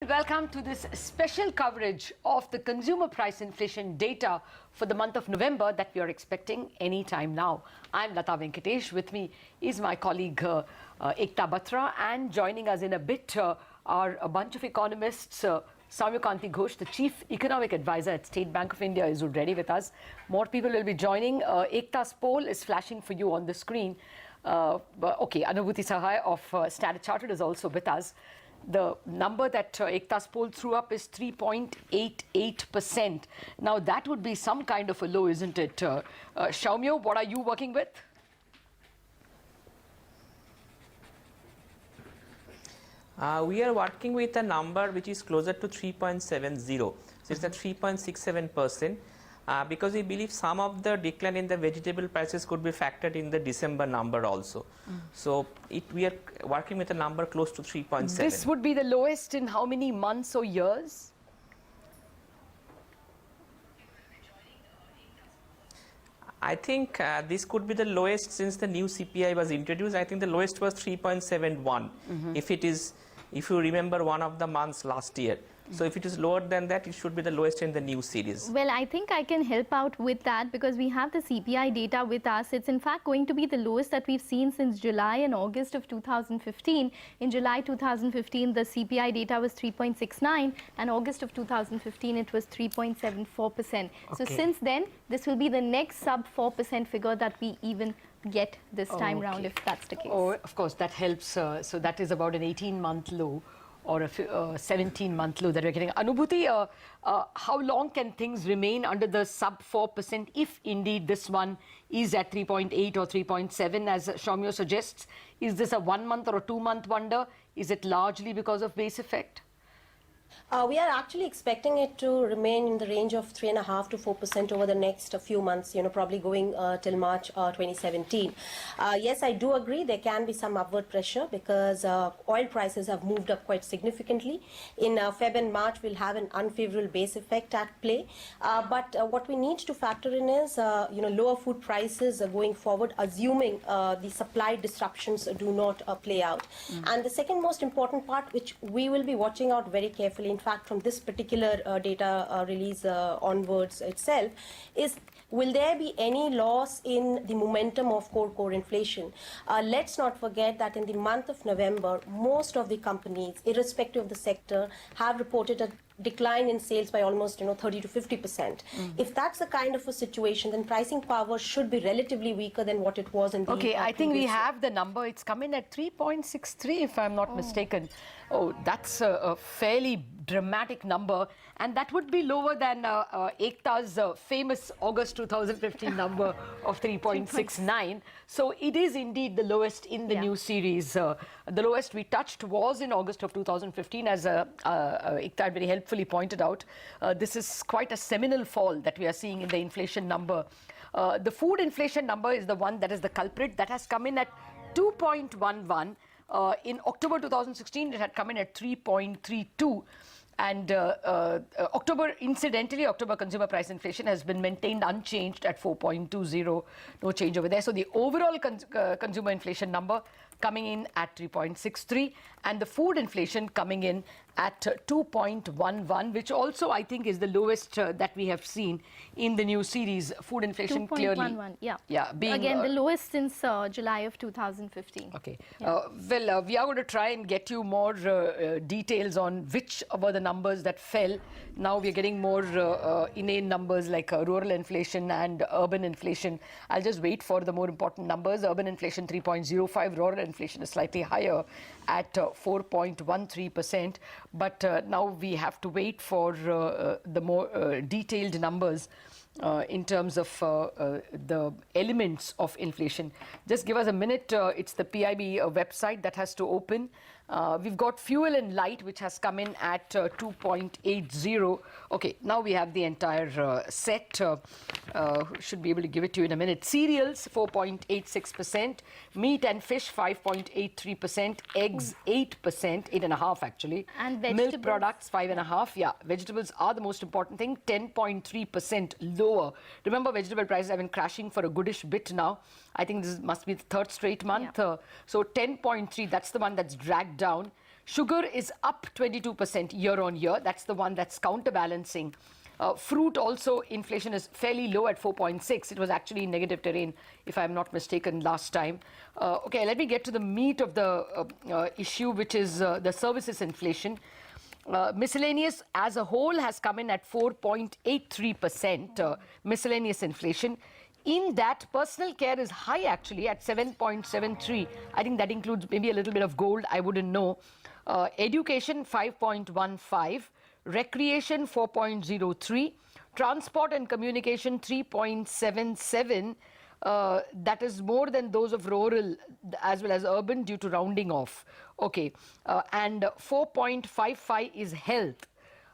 Welcome to this special coverage of the consumer price inflation data for the month of November that we are expecting any time now. I'm Latha Venkatesh. With me is my colleague Ekta Batra, and joining us in a bit are a bunch of economists. Soumya Kanti Ghosh, the Chief Economic Advisor at State Bank of India, is already with us. More people will be joining. Ekta's poll is flashing for you on the screen. Okay, Anubhuti Sahay of Standard Chartered is also with us. The number that Ekta's poll threw up is 3.88%. Now, that would be some kind of a low, isn't it? Soumya, what are you working with? We are working with a number which is closer to 3.70. So it's at 3.67%. Because we believe some of the decline in the vegetable prices could be factored in the December number also. So we are working with a number close to 3.7. This would be the lowest in how many months or years? I think this could be the lowest since the new CPI was introduced. I think the lowest was 3.71. If you remember one of the months last year. So if it is lower than that, it should be the lowest in the new series. Well, I think I can help out with that because we have the CPI data with us. It's in fact going to be the lowest that we've seen since July and August of 2015. In July 2015, the CPI data was 3.69, and August of 2015, it was 3.74%. So since then, this will be the next sub 4% figure that we even get this time round, if that's the case. Oh, of course, that helps. So that is about an 18-month low, or a 17-month low that we're getting. Anubhuti, how long can things remain under the sub 4% if indeed this one is at 3.8 or 3.7 as Soumya suggests? Is this a 1 month or a 2 month wonder? Is it largely because of base effect? We are actually expecting it to remain in the range of 3.5 to 4% over the next few months, probably going till March 2017. Yes, I do agree there can be some upward pressure because oil prices have moved up quite significantly. In Feb and March, we'll have an unfavorable base effect at play. But what we need to factor in is, lower food prices going forward, assuming the supply disruptions do not play out. And the second most important part, which we will be watching out very carefully, in fact, from this particular data release onwards itself, is will there be any loss in the momentum of core inflation? Let's not forget that in the month of November, most of the companies, irrespective of the sector, have reported a decline in sales by almost 30 to 50%. If that's the kind of a situation, then pricing power should be relatively weaker than what it was in the Okay, I think we have the number. It's come in at 3.63 if I'm not mistaken. Oh, that's a fairly dramatic number, and that would be lower than Ekta's famous August 2015 number of 3.69. So it is indeed the lowest in the new series. The lowest we touched was in August of 2015, as Ekta very helpfully pointed out. This is quite a seminal fall that we are seeing in the inflation number. The food inflation number is the one that is the culprit. That has come in at 2.11. In October 2016, it had come in at 3.32. And incidentally, October consumer price inflation has been maintained unchanged at 4.20, no change over there. So the overall consumer inflation number coming in at 3.63, and the food inflation coming in at 2.11, which also I think is the lowest that we have seen in the new series. Food inflation clearly. 2.11, yeah. Being, again, the lowest since July of 2015. Okay. Yeah. Well, we are going to try and get you more details on which were the numbers that fell. Now we're getting more inane numbers like rural inflation and urban inflation. I'll just wait for the more important numbers. Urban inflation 3.05, rural inflation is slightly higher at 4.13%. But now we have to wait for the more detailed numbers in terms of the elements of inflation. Just give us a minute. It's the PIB website that has to open. We've got fuel and light, which has come in at 2.80. Okay, now we have the entire set. Should be able to give it to you in a minute. Cereals, 4.86%. Meat and fish, 5.83%. Eggs, 8%, 8.5% actually. And vegetables? Milk products, 5.5%. Yeah, vegetables are the most important thing, 10.3% lower. Remember, vegetable prices have been crashing for a goodish bit now. I think this must be the third straight month. Yeah. So 10.3, that's the one that's dragged down. Sugar is up 22% year on year. That's the one that's counterbalancing. Fruit also, inflation is fairly low at 4.6. It was actually in negative terrain, if I'm not mistaken, last time. Okay, let me get to the meat of the issue, which is the services inflation. Miscellaneous as a whole has come in at 4.83% miscellaneous inflation. In that, personal care is high actually at 7.73. I think that includes maybe a little bit of gold, I wouldn't know. Education 5.15. Recreation 4.03, transport and communication 3.77. That is more than those of rural as well as urban due to rounding off. Okay, and 4.55 is health.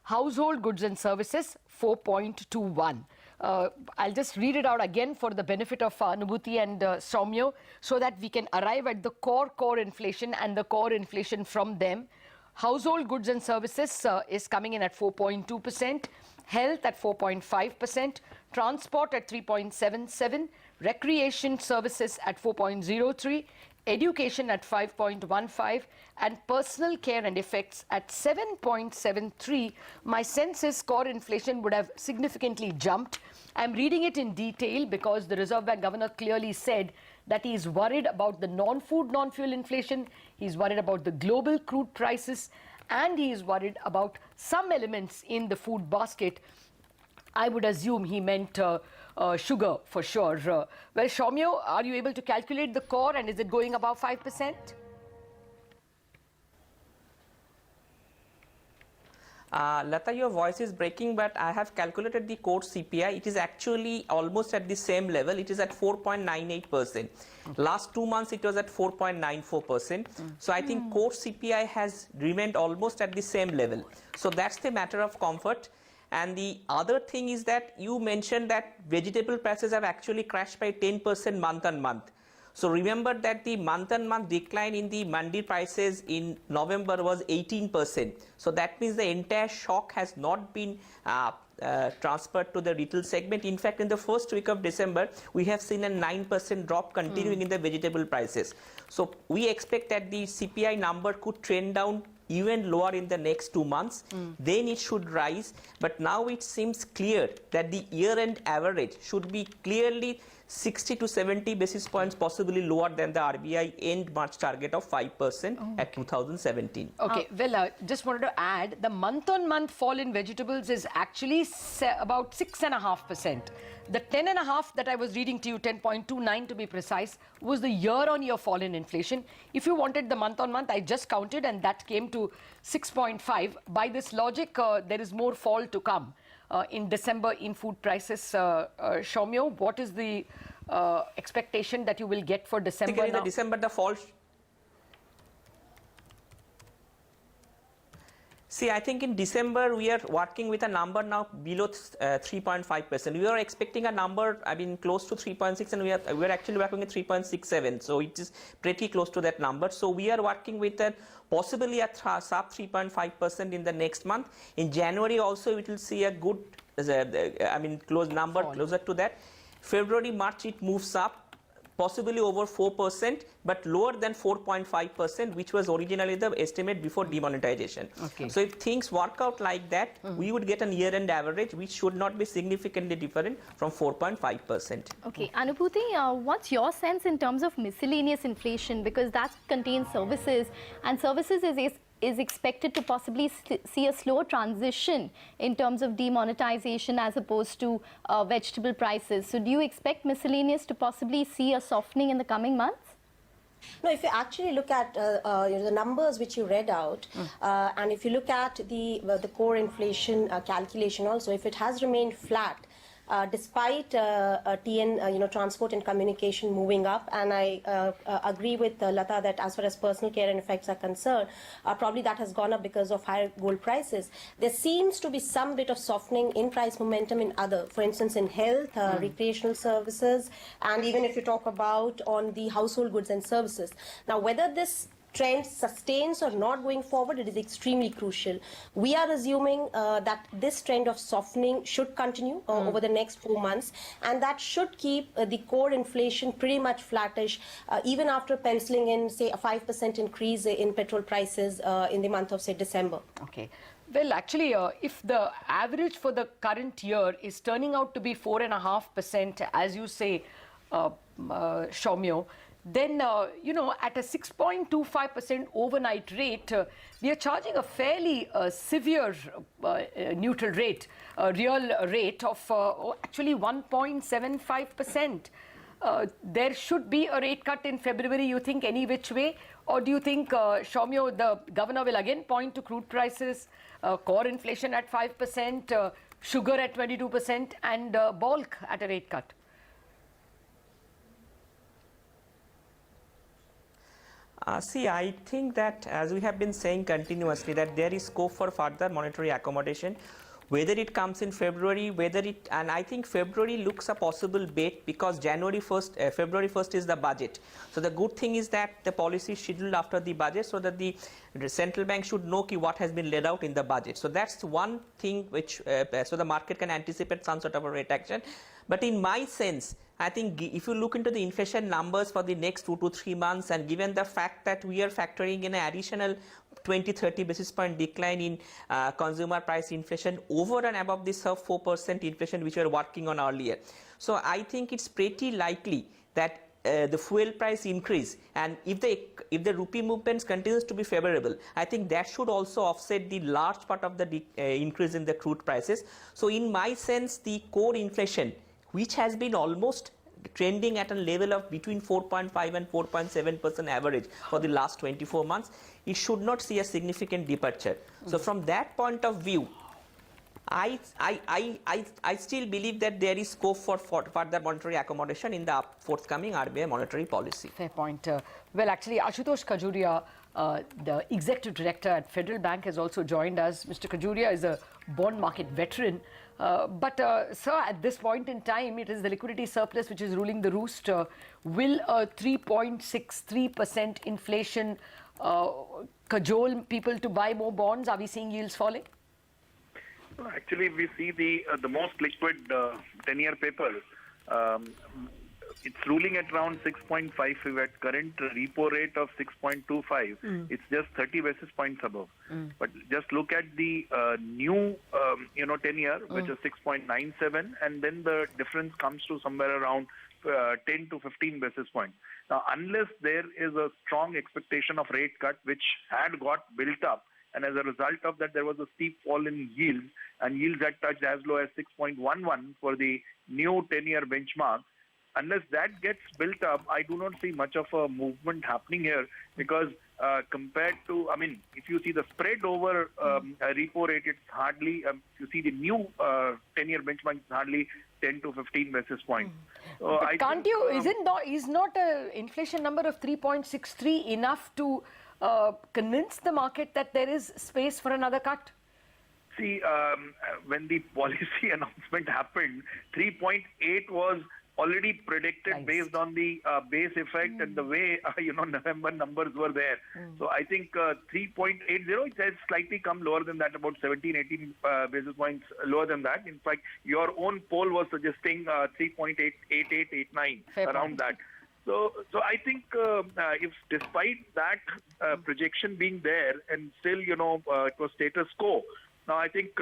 Household goods and services 4.21. I'll just read it out again for the benefit of Anubhuti and Soumya so that we can arrive at the core inflation and the core inflation from them. Household goods and services is coming in at 4.2%, health at 4.5%, transport at 3.77%, recreation services at 4.03%, education at 5.15%, and personal care and effects at 7.73%. My sense is core inflation would have significantly jumped. I'm reading it in detail because the Reserve Bank governor clearly said that he is worried about the non-food, non-fuel inflation, he's worried about the global crude prices, and he is worried about some elements in the food basket. I would assume he meant sugar for sure. Well, Soumya, are you able to calculate the core and is it going above 5%? Latha, your voice is breaking, but I have calculated the core CPI. It is actually almost at the same level. It is at 4.98%. Last 2 months, it was at 4.94%. So I think core CPI has remained almost at the same level. So that's the matter of comfort. And the other thing is that you mentioned that vegetable prices have actually crashed by 10% month on month. So remember that the month-on-month decline in the mandi prices in November was 18%. So that means the entire shock has not been transferred to the retail segment. In fact, in the first week of December, we have seen a 9% drop continuing in the vegetable prices. So we expect that the CPI number could trend down even lower in the next 2 months. Then it should rise. But now it seems clear that the year-end average should be clearly 60 to 70 basis points possibly lower than the RBI end March target of 5% at 2017. Okay, well, just wanted to add, the month-on-month fall in vegetables is actually about 6.5%. The 10.5 that I was reading to you, 10.29 to be precise, was the year-on-year fall in inflation. If you wanted the month-on-month, I just counted and that came to 6.5. By this logic, there is more fall to come. In December in food prices. Soumya, what is the expectation that you will get for December now? December, the fall. See, I think in December we are working with a number now below 3.5%. We are expecting a number, I mean, close to 3.6, and we are actually working at 3.67. So it is pretty close to that number. So we are working with a possibly a sub 3.5% in the next month. In January also, it will see a good, close number closer to that. February, March, it moves up. Possibly over 4%, but lower than 4.5%, which was originally the estimate before demonetization. Okay. So if things work out like that, we would get a year-end average, which should not be significantly different from 4.5%. Okay, Anubhuti, what's your sense in terms of miscellaneous inflation? Because that contains services, and services is expected to possibly see a slow transition in terms of demonetization as opposed to vegetable prices. So do you expect miscellaneous to possibly see a softening in the coming months? No, if you actually look at the numbers which you read out, and if you look at the core inflation calculation also, if it has remained flat, despite transport and communication moving up, and I agree with Latha that as far as personal care and effects are concerned, probably that has gone up because of higher gold prices. There seems to be some bit of softening in price momentum in other, for instance, in health, recreational services, and even if you talk about on the household goods and services. Now, whether this trend sustains or not going forward, it is extremely crucial. We are assuming that this trend of softening should continue over the next 4 months, and that should keep the core inflation pretty much flattish, even after penciling in, say, a 5% increase in petrol prices in the month of, say, December. Okay. Well, actually, if the average for the current year is turning out to be 4.5%, as you say, Soumya, then, you know, at a 6.25% overnight rate, we are charging a fairly severe neutral rate, real rate of actually 1.75%. There should be a rate cut in February, you think, any which way? Or do you think, Soumya, the governor will again point to crude prices, core inflation at 5%, sugar at 22%, and bulk at a rate cut? See, I think that, as we have been saying continuously, that there is scope for further monetary accommodation, whether it comes in February, and I think February looks a possible bet, because February 1st is the budget. So the good thing is that the policy is scheduled after the budget, so that the central bank should know what has been laid out in the budget. So that's one thing which, so the market can anticipate some sort of a rate action. But in my sense, I think if you look into the inflation numbers for the next 2 to 3 months, and given the fact that we are factoring in an additional 20-30 basis point decline in consumer price inflation over and above the sub 4% inflation which we were working on earlier. So I think it's pretty likely that the fuel price increase, and if the rupee movements continues to be favorable, I think that should also offset the large part of the increase in the crude prices. So in my sense, the core inflation, which has been almost trending at a level of between 4.5 and 4.7% average for the last 24 months, it should not see a significant departure. So from that point of view, I still believe that there is scope for further monetary accommodation in the forthcoming RBI monetary policy. Fair point. Well, actually, Ashutosh Khajuria, the Executive Director at Federal Bank, has also joined us. Mr. Khajuria is a bond market veteran. But, sir, at this point in time, it is the liquidity surplus which is ruling the roost. Will a 3.63% inflation cajole people to buy more bonds? Are we seeing yields falling? Actually, we see the most liquid 10-year paper. It's ruling at around 6.5 at current repo rate of 6.25. It's just 30 basis points above. But just look at the new 10-year, which is 6.97, and then the difference comes to somewhere around 10 to 15 basis points. Now, unless there is a strong expectation of rate cut, which had got built up, and as a result of that, there was a steep fall in yields, and yields had touched as low as 6.11 for the new 10-year benchmark. Unless that gets built up, I do not see much of a movement happening here, because compared to, I mean, if you see the spread over repo rate, it's hardly, you see the new 10-year benchmark, it's hardly 10 to 15 basis points. So but can't you, is not an inflation number of 3.63 enough to convince the market that there is space for another cut? See, when the policy announcement happened, 3.8 was already predicted based on the base effect and the way, November numbers were there. So I think 3.80, it has slightly come lower than that, about 17, 18 basis points lower than that. In fact, your own poll was suggesting 3.8889, around that. So I think if despite that projection being there, and still, it was status quo. Now, I think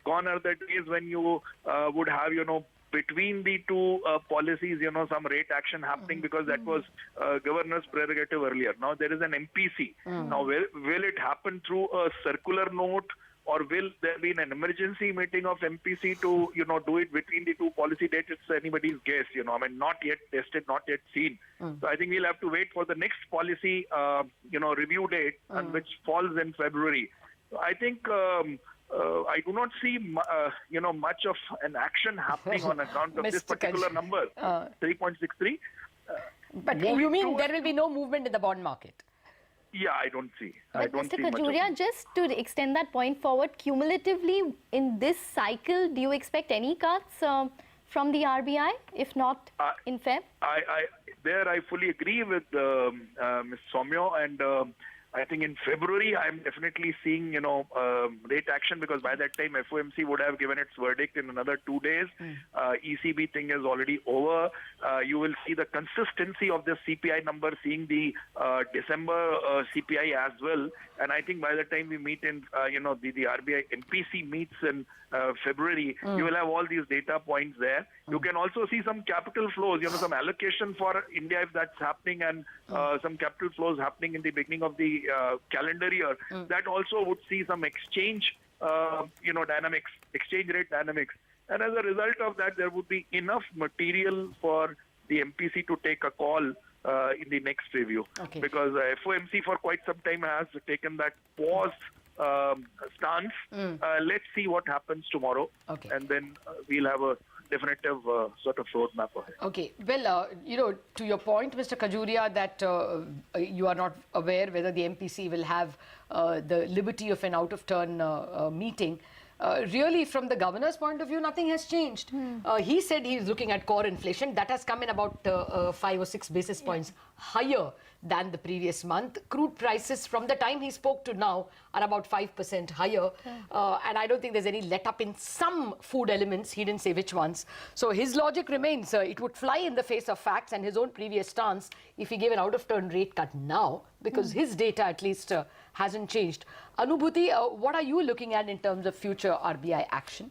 gone are the days when you would have, between the two policies, some rate action happening, because that was governor's prerogative earlier. Now there is an MPC. Now will it happen through a circular note, or will there be an emergency meeting of MPC to, do it between the two policy dates? It's anybody's guess, not yet tested, not yet seen. So I think we'll have to wait for the next policy, review date, and which falls in February. So I think I do not see, much of an action happening on account of this particular number, 3.63. But you mean there will be no movement in the bond market? Yeah, I don't see. But Mr. Khajuria, just to extend that point forward, cumulatively in this cycle, do you expect any cuts from the RBI, if not in Feb? I fully agree with Ms. Soumya, and I think in February I'm definitely seeing rate action, because by that time FOMC would have given its verdict in another 2 days. ECB thing is already over. You will see the consistency of the CPI number, seeing the December CPI as well. And I think by the time we meet in the RBI MPC meets in February, you will have all these data points there. You can also see some capital flows, some allocation for India if that's happening, and some capital flows happening in the beginning of the calendar year. That also would see some exchange, dynamics, exchange rate dynamics. And as a result of that, there would be enough material for the MPC to take a call in the next review. Okay. Because FOMC for quite some time has taken that pause stance. Let's see what happens tomorrow, and then we'll have a definitive sort of roadmap ahead. Okay. Well, to your point, Mr. Khajuria, that you are not aware whether the MPC will have the liberty of an out-of-turn meeting. Really, from the governor's point of view, nothing has changed. He said he's looking at core inflation. That has come in about 5 or 6 basis points higher than the previous month. Crude prices from the time he spoke to now are about 5% higher. And I don't think there's any let up in some food elements. He didn't say which ones. So his logic remains. It would fly in the face of facts and his own previous stance if he gave an out-of-turn rate cut now, because his data at least hasn't changed. Anubhuti, what are you looking at in terms of future RBI action?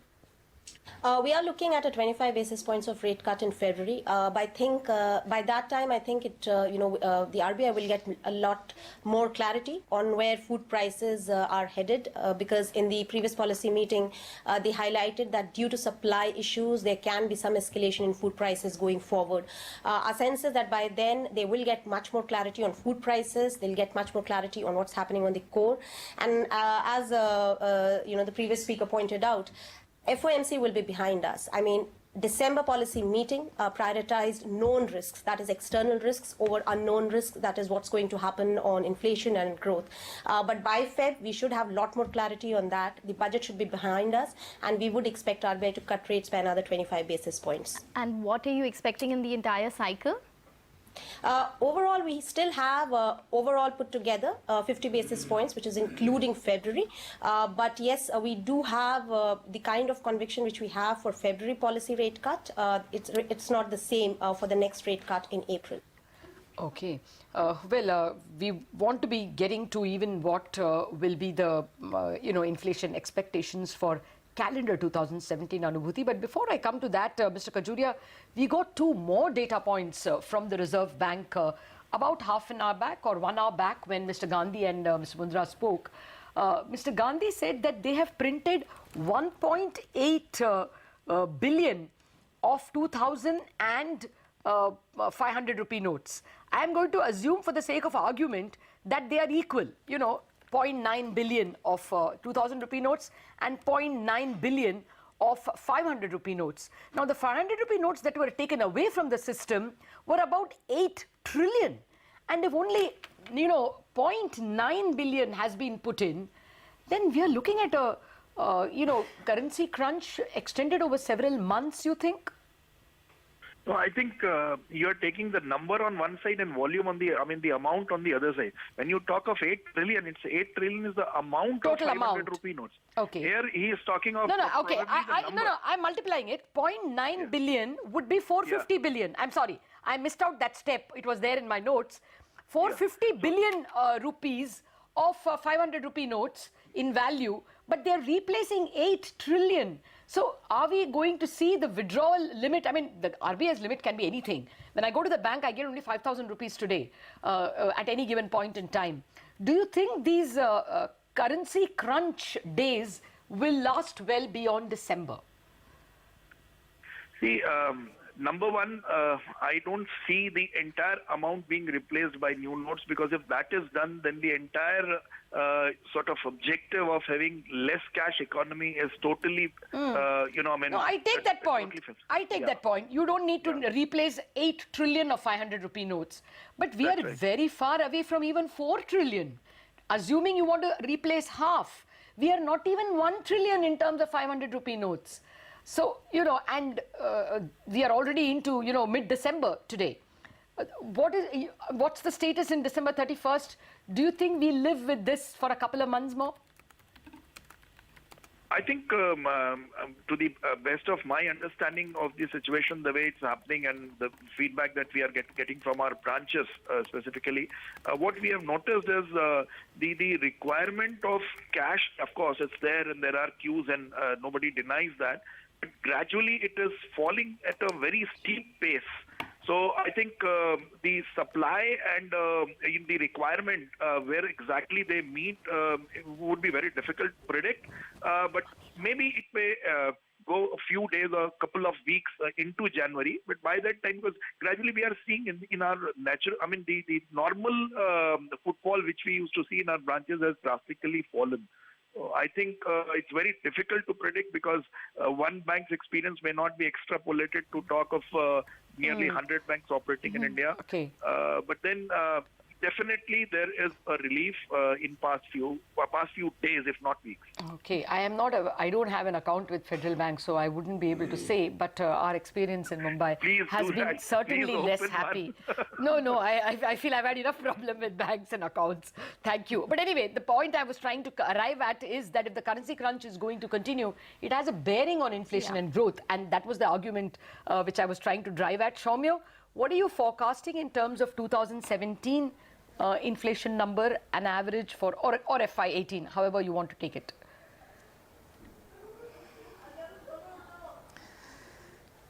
We are looking at a 25 basis points of rate cut in February. By that time, I think the RBI will get a lot more clarity on where food prices are headed, because in the previous policy meeting, they highlighted that due to supply issues, there can be some escalation in food prices going forward. Our sense is that by then, they will get much more clarity on food prices. They'll get much more clarity on what's happening on the core. And as the previous speaker pointed out, FOMC will be behind us. I mean, December policy meeting prioritized known risks, that is external risks, over unknown risks, that is what's going to happen on inflation and growth. But by Feb, we should have a lot more clarity on that. The budget should be behind us, and we would expect RBI to cut rates by another 25 basis points. And what are you expecting in the entire cycle? Overall, we still have overall put together 50 basis points, which is including February. But yes, we do have the kind of conviction which we have for February policy rate cut. It's not the same for the next rate cut in April. Okay. We want to be getting to even what will be the inflation expectations for calendar 2017, Anubhuti. But before I come to that, Mr. Khajuria, we got 2 more data points from the Reserve Bank about half an hour back or 1 hour back, when Mr. Gandhi and Mr. Mundra spoke. Mr. Gandhi said that they have printed 1.8 billion of 2,000 and 500 rupee notes. I am going to assume, for the sake of argument, that they are equal, 0.9 billion of 2,000 rupee notes and 0.9 billion of 500 rupee notes. Now, the 500 rupee notes that were taken away from the system were about 8 trillion. And if only, 0.9 billion has been put in, then we are looking at a, currency crunch extended over several months, you think? No, I think you're taking the number on one side and volume on the amount on the other side. When you talk of 8 trillion, it's 8 trillion is the amount Total of 500 amount. rupee notes. Okay. Here he is talking of Okay. I'm multiplying it. 0.9 billion would be 450 billion. I'm sorry, I missed out that step. It was there in my notes. 450 billion rupees of 500 rupee notes in value, but they're replacing 8 trillion. So are we going to see the withdrawal limit? I mean, the RBI's limit can be anything. When I go to the bank, I get only 5,000 rupees today at any given point in time. Do you think these currency crunch days will last well beyond December? See, number one, I don't see the entire amount being replaced by new notes, because if that is done, then the entire sort of objective of having less cash economy is totally, No, I take that point. I take that point. You don't need to replace 8 trillion of 500 rupee notes. But we are very far away from even 4 trillion. Assuming you want to replace half, we are not even 1 trillion in terms of 500 rupee notes. So, you know, and we are already into, you know, mid-December today. What's the status in December 31st? Do you think we live with this for a couple of months more? I think to the best of my understanding of the situation, the way it's happening and the feedback that we are getting from our branches specifically, what we have noticed is the requirement of cash, of course, it's there and there are queues and nobody denies that. But gradually it is falling at a very steep pace. So I think the supply and the requirement, where exactly they meet, it would be very difficult to predict. But maybe it may go a few days or a couple of weeks into January. But by that time, because gradually we are seeing in our natural, I mean, the normal footfall which we used to see in our branches has drastically fallen. I think it's very difficult to predict because one bank's experience may not be extrapolated to talk of nearly 100 banks operating in India. Okay. But then definitely there is a relief in past few days, if not weeks. Okay, I don't have an account with Federal Bank, so I wouldn't be able to say, but our experience in Mumbai has been certainly less happy. No, I feel I've had enough problem with banks and accounts. Thank you. But anyway, the point I was trying to arrive at is that if the currency crunch is going to continue, it has a bearing on inflation and growth, and that was the argument which I was trying to drive at. Soumya, what are you forecasting in terms of 2017 inflation number, an average for, or FY18, however you want to take it?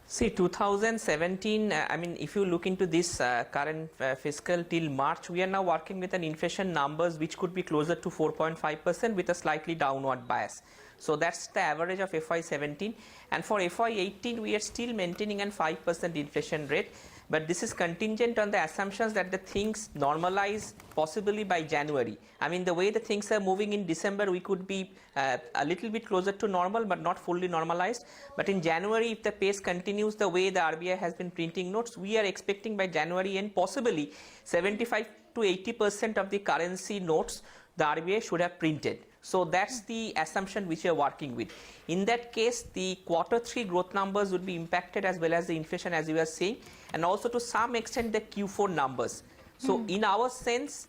See, 2017, I mean, if you look into this current fiscal till March, we are now working with an inflation numbers which could be closer to 4.5% with a slightly downward bias. So that's the average of FY17. And for FY18, we are still maintaining an 5% inflation rate. But this is contingent on the assumptions that the things normalize possibly by January. I mean, the way the things are moving in December, we could be a little bit closer to normal, but not fully normalized. But in January, if the pace continues the way the RBI has been printing notes, we are expecting by January and possibly 75 to 80% of the currency notes the RBI should have printed. So that's the assumption which we are working with. In that case, the Q3 growth numbers would be impacted as well as the inflation, as you were saying, and also to some extent the Q4 numbers. So in our sense,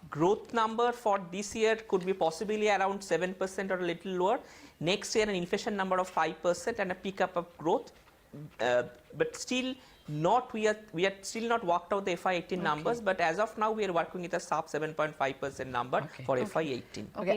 growth number for this year could be possibly around 7% or a little lower. Next year, an inflation number of 5% and a pickup of growth, but still not, we are still not worked out the FY18 numbers, but as of now we are working with a sub 7.5% number for FY18. Okay.